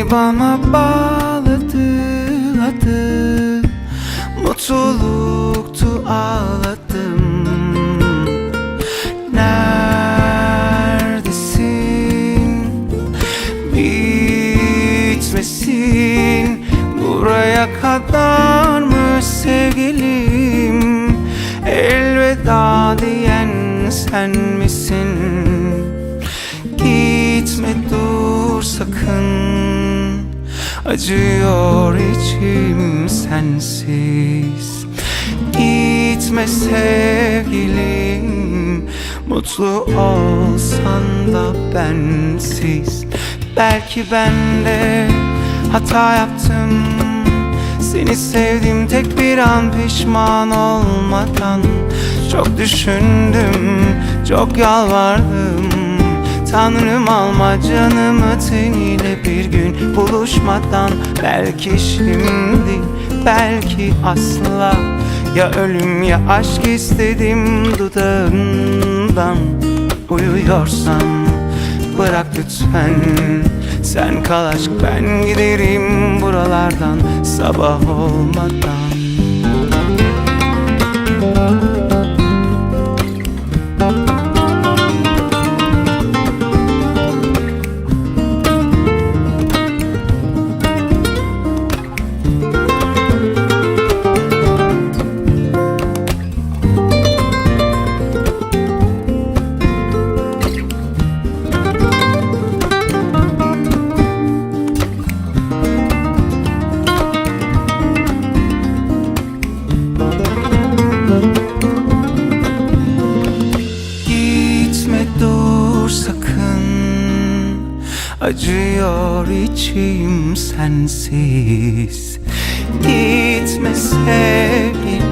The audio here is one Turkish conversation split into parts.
Seni bana bağladı adı, mutluluktu ağladım. Neredesin? Bitmesin buraya kadar mı sevgilim? Elveda diyen sen misin? Gitme dur sakın, acıyor içim sensiz. Gitme sevgilim, mutlu olsan da bensiz. Belki ben de hata yaptım, seni sevdim tek bir an pişman olmadan. Çok düşündüm, çok yalvardım. Tanrım alma canımı teniyle bir gün buluşmadan. Belki şimdi, belki asla. Ya ölüm ya aşk istedim dudağından. Uyuyorsam bırak lütfen, sen kal aşk ben giderim buralardan sabah olmadan. Dur sakın, acıyor içim sensiz. Gitme sevgilim,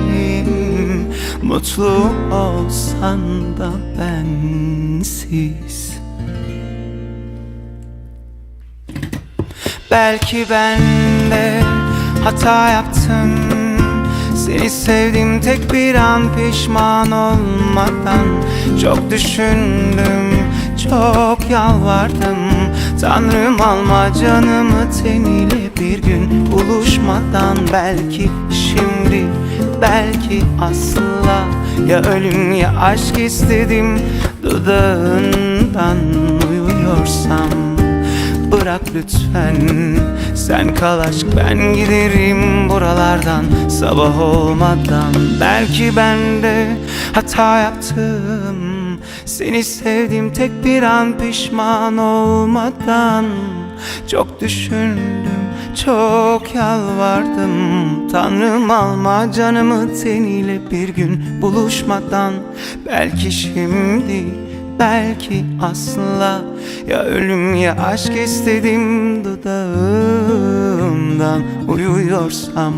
mutlu olsan da bensiz. Belki ben de hata yaptım, seni sevdim tek bir an pişman olmadan. Çok düşündüm, çok yalvardım. Tanrım alma canımı teniyle bir gün buluşmadan. Belki şimdi, belki asla. Ya ölüm ya aşk istedim dudağından. Uyuyorsam bırak lütfen, sen kal aşk ben giderim buralardan sabah olmadan. Belki ben de hata yaptım, seni sevdim tek bir an pişman olmadan. Çok düşündüm, çok yalvardım. Tanrım alma canımı teniyle bir gün buluşmadan. Belki şimdi, belki asla. Ya ölüm ya aşk istedim dudağımdan. Uyuyorsam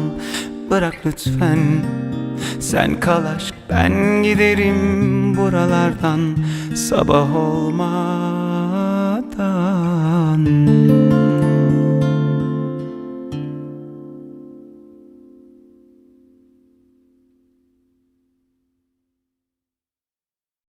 bırak lütfen, sen kal aşk ben giderim buralardan sabah olmadan.